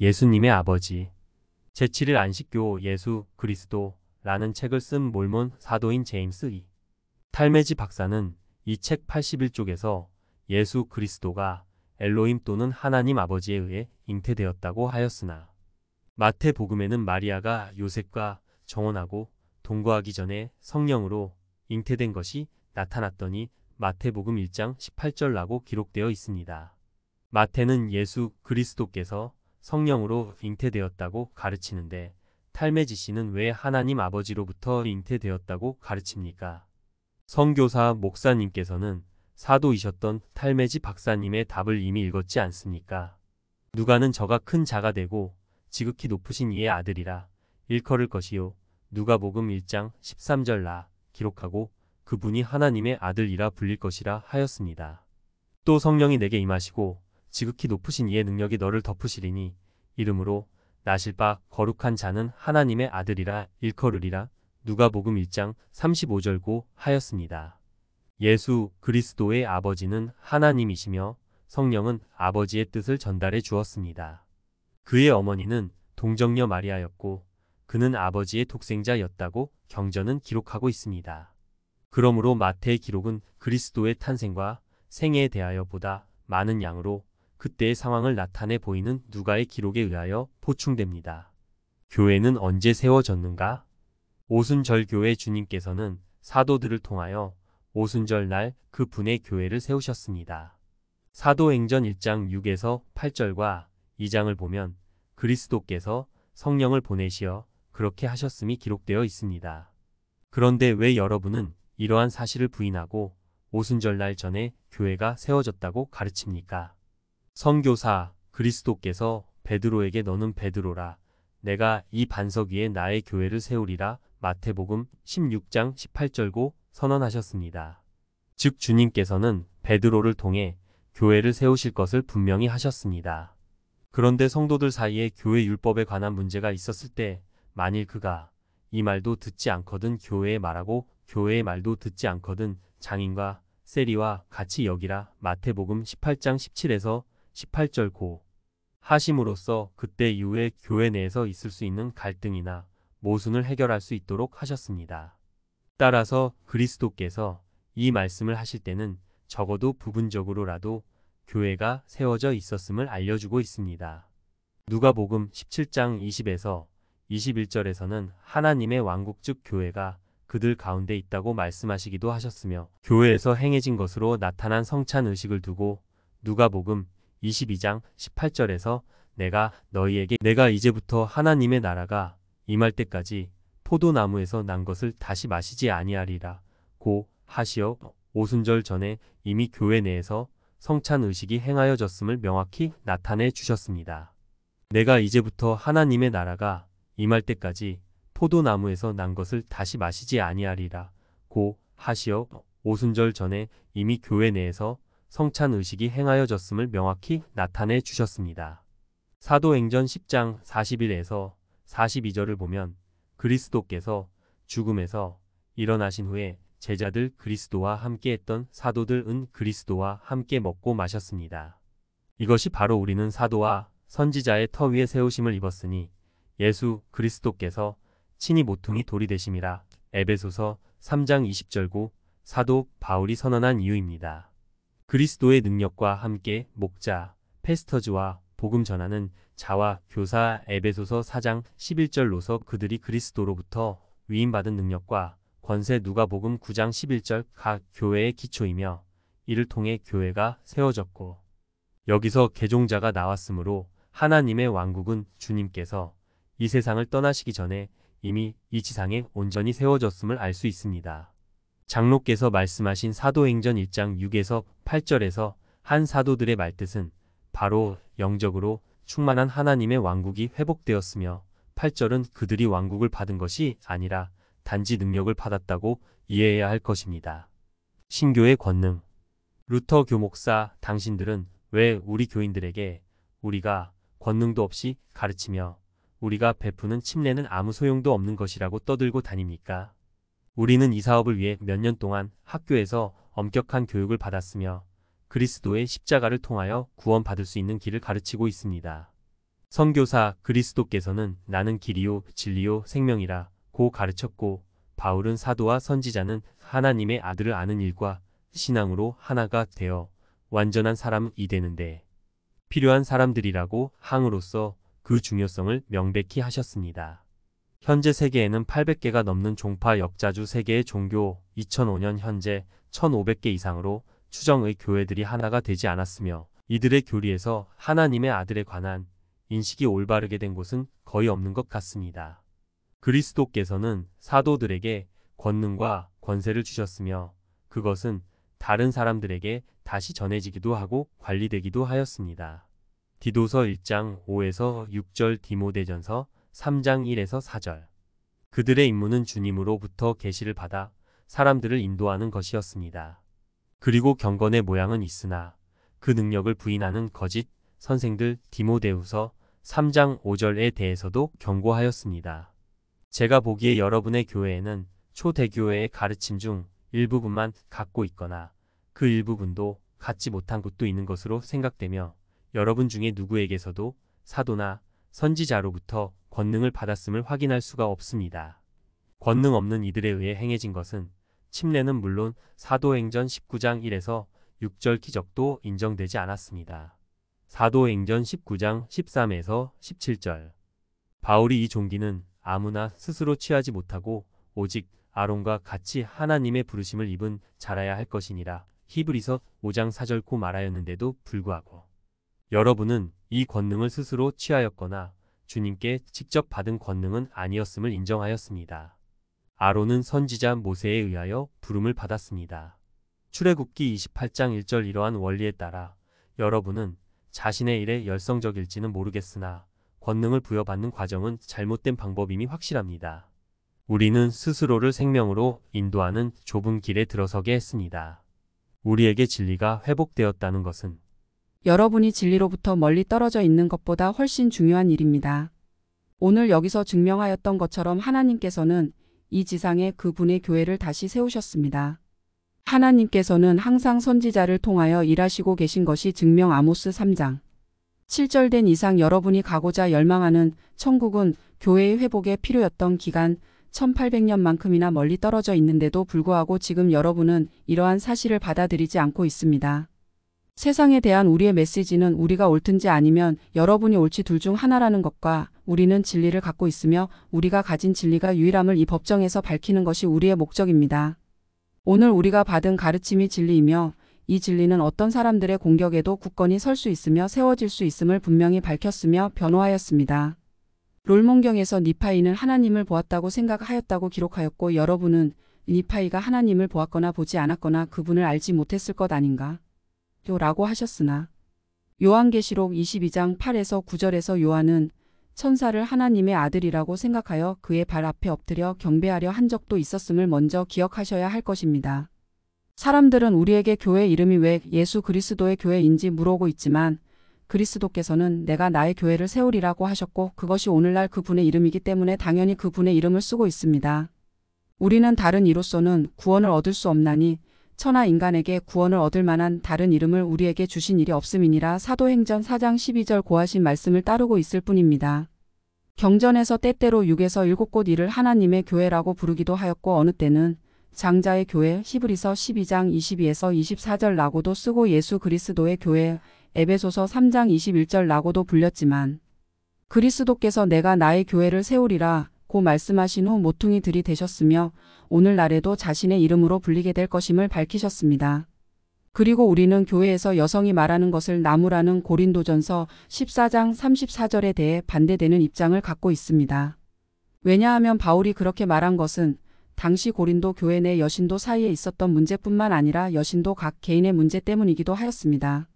예수님의 아버지. 제7일 안식교 예수 그리스도라는 책을 쓴 몰몬 사도인 제임스 E. 탈메지 박사는 이 책 81쪽에서 예수 그리스도가 엘로힘 또는 하나님 아버지에 의해 잉태되었다고 하였으나 마태복음에는 마리아가 요셉과 정혼하고 동거하기 전에 성령으로 잉태된 것이 나타났더니 마태복음 1장 18절라고 기록되어 있습니다. 마태는 예수 그리스도께서 성령으로 잉태되었다고 가르치는데 탈메지 씨는 왜 하나님 아버지로부터 잉태되었다고 가르칩니까? 선교사 목사님께서는 사도이셨던 탈메지 박사님의 답을 이미 읽었지 않습니까? 누가는 저가 큰 자가 되고 지극히 높으신 이의 아들이라 일컬을 것이요 누가복음 1장 13절라 기록하고 그분이 하나님의 아들이라 불릴 것이라 하였습니다. 또 성령이 내게 임하시고 지극히 높으신 이의 능력이 너를 덮으시리니 이름으로 나실 바 거룩한 자는 하나님의 아들이라 일컬으리라 누가복음 1장 35절고 하였습니다. 예수 그리스도의 아버지는 하나님이시며 성령은 아버지의 뜻을 전달해 주었습니다. 그의 어머니는 동정녀 마리아였고 그는 아버지의 독생자였다고 경전은 기록하고 있습니다. 그러므로 마태의 기록은 그리스도의 탄생과 생애에 대하여 보다 많은 양으로 그때의 상황을 나타내 보이는 누가의 기록에 의하여 보충됩니다. 교회는 언제 세워졌는가? 오순절 교회 주님께서는 사도들을 통하여 오순절 날 그 분의 교회를 세우셨습니다. 사도행전 1장 6에서 8절과 2장을 보면 그리스도께서 성령을 보내시어 그렇게 하셨음이 기록되어 있습니다. 그런데 왜 여러분은 이러한 사실을 부인하고 오순절날 전에 교회가 세워졌다고 가르칩니까? 선교사 그리스도께서 베드로에게 너는 베드로라 내가 이 반석 위에 나의 교회를 세우리라 마태복음 16장 18절고 선언하셨습니다. 즉 주님께서는 베드로를 통해 교회를 세우실 것을 분명히 하셨습니다. 그런데 성도들 사이에 교회 율법에 관한 문제가 있었을 때 만일 그가 이 말도 듣지 않거든 교회의 말하고 교회의 말도 듣지 않거든 장인과 세리와 같이 여기라 마태복음 18장 17에서 18절 고 하심으로써 그때 이후에 교회 내에서 있을 수 있는 갈등이나 모순을 해결할 수 있도록 하셨습니다. 따라서 그리스도께서 이 말씀을 하실 때는 적어도 부분적으로라도 교회가 세워져 있었음을 알려주고 있습니다. 누가복음 17장 20에서 21절에서는 하나님의 왕국 즉 교회가 그들 가운데 있다고 말씀하시기도 하셨으며 교회에서 행해진 것으로 나타난 성찬 의식을 두고 누가복음 22장 18절에서 내가 이제부터 하나님의 나라가 임할 때까지 포도나무에서 난 것을 다시 마시지 아니하리라 고 하시어 오순절 전에 이미 교회 내에서 성찬 의식이 행하여졌음을 명확히 나타내 주셨습니다. 내가 이제부터 하나님의 나라가 임할 때까지 포도나무에서 난 것을 다시 마시지 아니하리라 고 하시어 오순절 전에 이미 교회 내에서 성찬 의식이 행하여졌음을 명확히 나타내 주셨습니다. 사도행전 10장 41에서 42절을 보면 그리스도께서 죽음에서 일어나신 후에 제자들 그리스도와 함께 했던 사도들은 그리스도와 함께 먹고 마셨습니다. 이것이 바로 우리는 사도와 선지자의 터 위에 세우심을 입었으니 예수 그리스도께서 친히 모퉁이 돌이 되심이라 에베소서 3장 20절고 사도 바울이 선언한 이유입니다. 그리스도의 능력과 함께 목자, 패스터즈와 복음 전하는 자와 교사 에베소서 4장 11절로서 그들이 그리스도로부터 위임받은 능력과 권세 누가복음 9장 11절 각 교회의 기초이며 이를 통해 교회가 세워졌고 여기서 개종자가 나왔으므로 하나님의 왕국은 주님께서 이 세상을 떠나시기 전에 이미 이 지상에 온전히 세워졌음을 알 수 있습니다. 장로께서 말씀하신 사도행전 1장 6에서 8절에서 한 사도들의 말뜻은 바로 영적으로 충만한 하나님의 왕국이 회복되었으며 8절은 그들이 왕국을 받은 것이 아니라 단지 능력을 받았다고 이해해야 할 것입니다. 신교의 권능. 루터 교목사 당신들은 왜 우리 교인들에게 우리가 권능도 없이 가르치며 우리가 베푸는 침례는 아무 소용도 없는 것이라고 떠들고 다닙니까? 우리는 이 사업을 위해 몇 년 동안 학교에서 엄격한 교육을 받았으며 그리스도의 십자가를 통하여 구원받을 수 있는 길을 가르치고 있습니다. 선교사 그리스도께서는 나는 길이요 진리요 생명이라 고 가르쳤고, 바울은 사도와 선지자는 하나님의 아들을 아는 일과 신앙으로 하나가 되어 완전한 사람이 되는데 필요한 사람들이라고 항으로써 그 중요성을 명백히 하셨습니다. 현재 세계에는 800개가 넘는 종파 역자주 세계의 종교, 2005년 현재 1500개 이상으로 추정의 교회들이 하나가 되지 않았으며, 이들의 교리에서 하나님의 아들에 관한 인식이 올바르게 된 곳은 거의 없는 것 같습니다. 그리스도께서는 사도들에게 권능과 권세를 주셨으며, 그것은 다른 사람들에게 다시 전해지기도 하고 관리되기도 하였습니다. 디도서 1장 5에서 6절, 디모데전서 3장 1에서 4절. 그들의 임무는 주님으로부터 계시를 받아 사람들을 인도하는 것이었습니다. 그리고 경건의 모양은 있으나 그 능력을 부인하는 거짓 선생들, 디모데후서 3장 5절에 대해서도 경고하였습니다. 제가 보기에 여러분의 교회에는 초대교회의 가르침 중 일부분만 갖고 있거나 그 일부분도 갖지 못한 곳도 있는 것으로 생각되며, 여러분 중에 누구에게서도 사도나 선지자로부터 권능을 받았음을 확인할 수가 없습니다. 권능 없는 이들에 의해 행해진 것은, 침례는 물론 사도행전 19장 1에서 6절 기적도 인정되지 않았습니다. 사도행전 19장 13에서 17절. 바울이 이 종기는 아무나 스스로 취하지 못하고 오직 아론과 같이 하나님의 부르심을 입은 자라야 할 것이니라 히브리서 5장 4절고 말하였는데도 불구하고 여러분은 이 권능을 스스로 취하였거나 주님께 직접 받은 권능은 아니었음을 인정하였습니다. 아론은 선지자 모세에 의하여 부름을 받았습니다. 출애굽기 28장 1절. 이러한 원리에 따라 여러분은 자신의 일에 열성적일지는 모르겠으나 권능을 부여받는 과정은 잘못된 방법임이 확실합니다. 우리는 스스로를 생명으로 인도하는 좁은 길에 들어서게 했습니다. 우리에게 진리가 회복되었다는 것은 여러분이 진리로부터 멀리 떨어져 있는 것보다 훨씬 중요한 일입니다. 오늘 여기서 증명하였던 것처럼 하나님께서는 이 지상에 그분의 교회를 다시 세우셨습니다. 하나님께서는 항상 선지자를 통하여 일하시고 계신 것이 증명. 아모스 3장 7절 된 이상 여러분이 가고자 열망하는 천국은 교회의 회복에 필요였던 기간 1800년만큼이나 멀리 떨어져 있는데도 불구하고 지금 여러분은 이러한 사실을 받아들이지 않고 있습니다. 세상에 대한 우리의 메시지는 우리가 옳든지 아니면 여러분이 옳지 둘 중 하나라는 것과 우리는 진리를 갖고 있으며 우리가 가진 진리가 유일함을 이 법정에서 밝히는 것이 우리의 목적입니다. 오늘 우리가 받은 가르침이 진리이며 이 진리는 어떤 사람들의 공격에도 굳건히 설 수 있으며 세워질 수 있음을 분명히 밝혔으며 변호하였습니다. 롤몽경에서 니파이는 하나님을 보았다고 생각하였다고 기록하였고, 여러분은 니파이가 하나님을 보았거나 보지 않았거나 그분을 알지 못했을 것 아닌가? 라고 하셨으나 요한계시록 22장 8에서 9절에서 요한은 천사를 하나님의 아들이라고 생각하여 그의 발 앞에 엎드려 경배하려 한 적도 있었음을 먼저 기억하셔야 할 것입니다. 사람들은 우리에게 교회 이름이 왜 예수 그리스도의 교회인지 물어오고 있지만 그리스도께서는 내가 나의 교회를 세우리라고 하셨고, 그것이 오늘날 그분의 이름이기 때문에 당연히 그분의 이름을 쓰고 있습니다. 우리는 다른 이로서는 구원을 얻을 수 없나니 천하 인간에게 구원을 얻을 만한 다른 이름을 우리에게 주신 일이 없음이니라. 사도행전 4장 12절 고하신 말씀을 따르고 있을 뿐입니다. 경전에서 때때로 6에서 7곳 이를 하나님의 교회라고 부르기도 하였고, 어느 때는 장자의 교회 히브리서 12장 22에서 24절 라고도 쓰고 예수 그리스도의 교회 에베소서 3장 21절 라고도 불렸지만, 그리스도께서 내가 나의 교회를 세우리라 고 말씀하신 후 모퉁이 들이 되셨으며 오늘날에도 자신의 이름으로 불리게 될 것임을 밝히셨습니다. 그리고 우리는 교회에서 여성이 말하는 것을 나무라는 고린도전서 14장 34절에 대해 반대되는 입장을 갖고 있습니다. 왜냐하면 바울이 그렇게 말한 것은 당시 고린도 교회 내 여신도 사이에 있었던 문제뿐만 아니라 여신도 각 개인의 문제 때문이기도 하였습니다.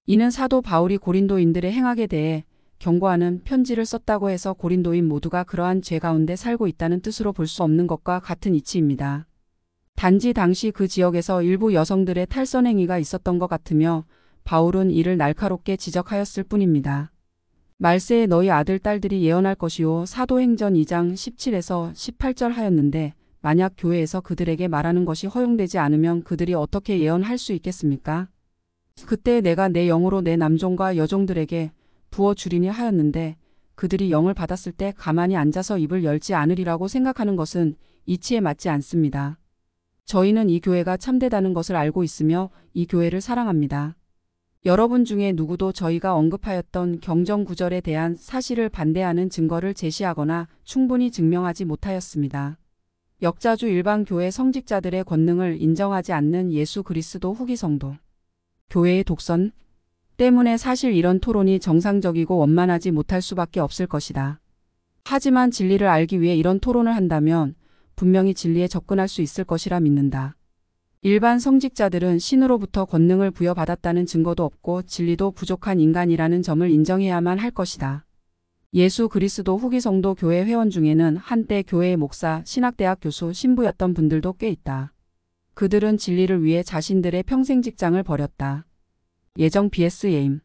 이는 사도 바울이 고린도인들의 행악에 대해 경고하는 편지를 썼다고 해서 고린도인 모두가 그러한 죄 가운데 살고 있다는 뜻으로 볼 수 없는 것과 같은 이치입니다. 단지 당시 그 지역에서 일부 여성들의 탈선 행위가 있었던 것 같으며 바울은 이를 날카롭게 지적하였을 뿐입니다. 말세에 너희 아들 딸들이 예언할 것이요 사도행전 2장 17에서 18절 하였는데, 만약 교회에서 그들에게 말하는 것이 허용되지 않으면 그들이 어떻게 예언할 수 있겠습니까? 그때 내가 내 영으로 내 남종과 여종들에게 부어주리니 하였는데 그들이 영을 받았을 때 가만히 앉아서 입을 열지 않으리라고 생각하는 것은 이치에 맞지 않습니다. 저희는 이 교회가 참되다는 것을 알고 있으며 이 교회를 사랑합니다. 여러분 중에 누구도 저희가 언급하였던 경정 구절에 대한 사실을 반대하는 증거를 제시하거나 충분히 증명하지 못하였습니다. 역자주 일반 교회 성직자들의 권능을 인정하지 않는 예수 그리스도 후기 성도 교회의 독선 때문에 사실 이런 토론이 정상적이고 원만하지 못할 수밖에 없을 것이다. 하지만 진리를 알기 위해 이런 토론을 한다면 분명히 진리에 접근할 수 있을 것이라 믿는다. 일반 성직자들은 신으로부터 권능을 부여받았다는 증거도 없고 진리도 부족한 인간이라는 점을 인정해야만 할 것이다. 예수 그리스도 후기 성도 교회 회원 중에는 한때 교회의 목사, 신학대학 교수, 신부였던 분들도 꽤 있다. 그들은 진리를 위해 자신들의 평생 직장을 버렸다. 예정 BS 예임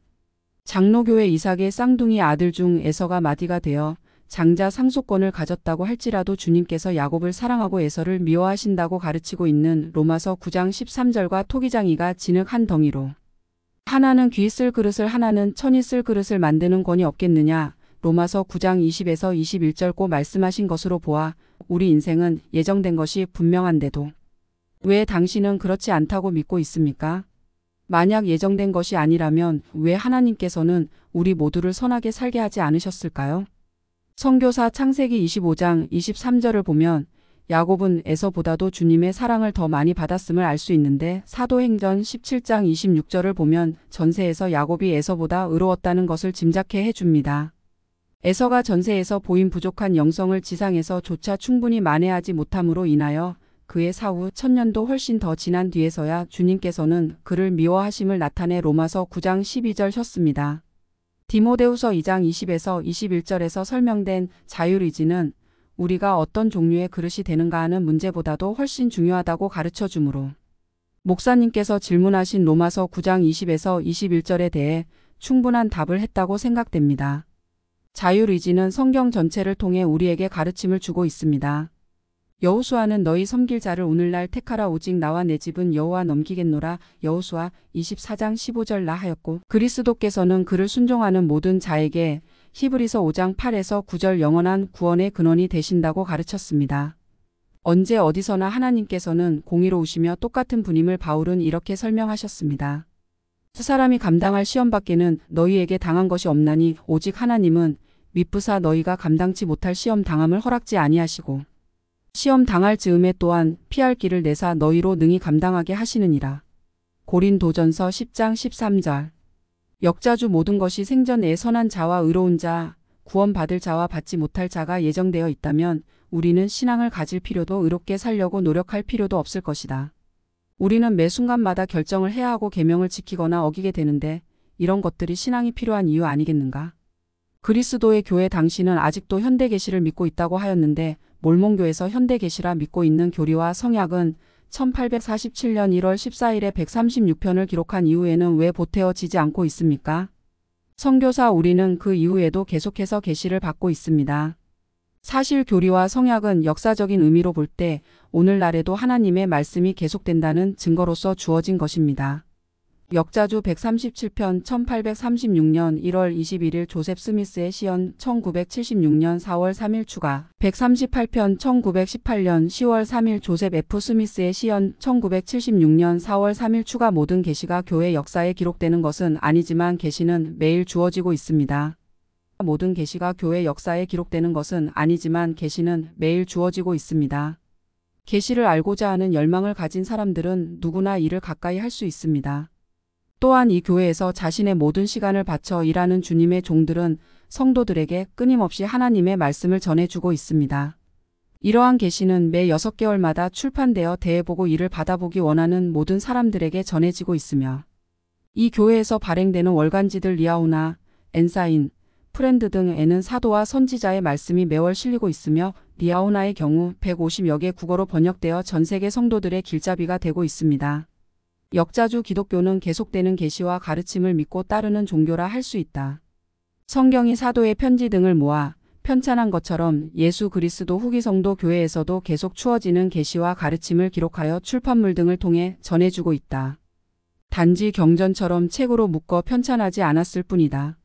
장로교회 이삭의 쌍둥이 아들 중 에서가 마디가 되어 장자 상속권을 가졌다고 할지라도 주님께서 야곱을 사랑하고 에서를 미워하신다고 가르치고 있는 로마서 9장 13절과 토기장이가 진흙 한 덩이로 하나는 귀 쓸 그릇을 하나는 천이 쓸 그릇을 만드는 권이 없겠느냐 로마서 9장 20에서 21절 고 말씀하신 것으로 보아 우리 인생은 예정된 것이 분명한데도 왜 당신은 그렇지 않다고 믿고 있습니까? 만약 예정된 것이 아니라면 왜 하나님께서는 우리 모두를 선하게 살게 하지 않으셨을까요? 선교사 창세기 25장 23절을 보면 야곱은 에서보다도 주님의 사랑을 더 많이 받았음을 알 수 있는데 사도행전 17장 26절을 보면 전세에서 야곱이 에서보다 의로웠다는 것을 짐작해 해줍니다. 에서가 전세에서 보인 부족한 영성을 지상에서조차 충분히 만회하지 못함으로 인하여 그의 사후 1000년도 훨씬 더 지난 뒤에서야 주님께서는 그를 미워하심을 나타내 로마서 9장 12절 셨습니다. 디모데후서 2장 20에서 21절에서 설명된 자율의지는 우리가 어떤 종류의 그릇이 되는가 하는 문제보다도 훨씬 중요하다고 가르쳐 주므로 목사님께서 질문하신 로마서 9장 20에서 21절에 대해 충분한 답을 했다고 생각됩니다. 자율의지는 성경 전체를 통해 우리에게 가르침을 주고 있습니다. 여호수아는 너희 섬길 자를 오늘날 택하라 오직 나와 내 집은 여호와 넘기겠노라 여호수아 24장 15절 나 하였고 그리스도께서는 그를 순종하는 모든 자에게 히브리서 5장 8에서 9절 영원한 구원의 근원이 되신다고 가르쳤습니다. 언제 어디서나 하나님께서는 공의로우시며 똑같은 분임을 바울은 이렇게 설명하셨습니다. 사람이 감당할 시험 밖에는 너희에게 당한 것이 없나니 오직 하나님은 미쁘사 너희가 감당치 못할 시험 당함을 허락지 아니하시고 시험 당할 즈음에 또한 피할 길을 내사 너희로 능히 감당하게 하시느니라. 고린도전서 10장 13절 역자주 모든 것이 생전에 선한 자와 의로운 자, 구원받을 자와 받지 못할 자가 예정되어 있다면 우리는 신앙을 가질 필요도 의롭게 살려고 노력할 필요도 없을 것이다. 우리는 매 순간마다 결정을 해야 하고 계명을 지키거나 어기게 되는데 이런 것들이 신앙이 필요한 이유 아니겠는가? 그리스도의 교회 당신은 아직도 현대계시를 믿고 있다고 하였는데 몰몬교에서 현대계시라 믿고 있는 교리와 성약은 1847년 1월 14일에 136편을 기록한 이후에는 왜 보태어지지 않고 있습니까? 선교사 우리는 그 이후에도 계속해서 계시를 받고 있습니다. 사실 교리와 성약은 역사적인 의미로 볼 때 오늘날에도 하나님의 말씀이 계속된다는 증거로서 주어진 것입니다. 역자주 137편 1836년 1월 21일 조셉 스미스의 시연 1976년 4월 3일 추가 138편 1918년 10월 3일 조셉 F. 스미스의 시연 1976년 4월 3일 추가 모든 계시가 교회 역사에 기록되는 것은 아니지만 계시는 매일 주어지고 있습니다. 모든 계시가 교회 역사에 기록되는 것은 아니지만 계시는 매일 주어지고 있습니다. 계시를 알고자 하는 열망을 가진 사람들은 누구나 이를 가까이 할 수 있습니다. 또한 이 교회에서 자신의 모든 시간을 바쳐 일하는 주님의 종들은 성도들에게 끊임없이 하나님의 말씀을 전해주고 있습니다. 이러한 계시는 매 6개월마다 출판되어 대해보고 이를 받아보기 원하는 모든 사람들에게 전해지고 있으며 이 교회에서 발행되는 월간지들 리아우나, 엔사인, 프렌드 등에는 사도와 선지자의 말씀이 매월 실리고 있으며 리아우나의 경우 150여 개 국어로 번역되어 전 세계 성도들의 길잡이가 되고 있습니다. 역자주 기독교는 계속되는 계시와 가르침을 믿고 따르는 종교라 할 수 있다. 성경이 사도의 편지 등을 모아 편찬한 것처럼 예수 그리스도 후기 성도 교회에서도 계속 추어지는 계시와 가르침을 기록하여 출판물 등을 통해 전해주고 있다. 단지 경전처럼 책으로 묶어 편찬하지 않았을 뿐이다.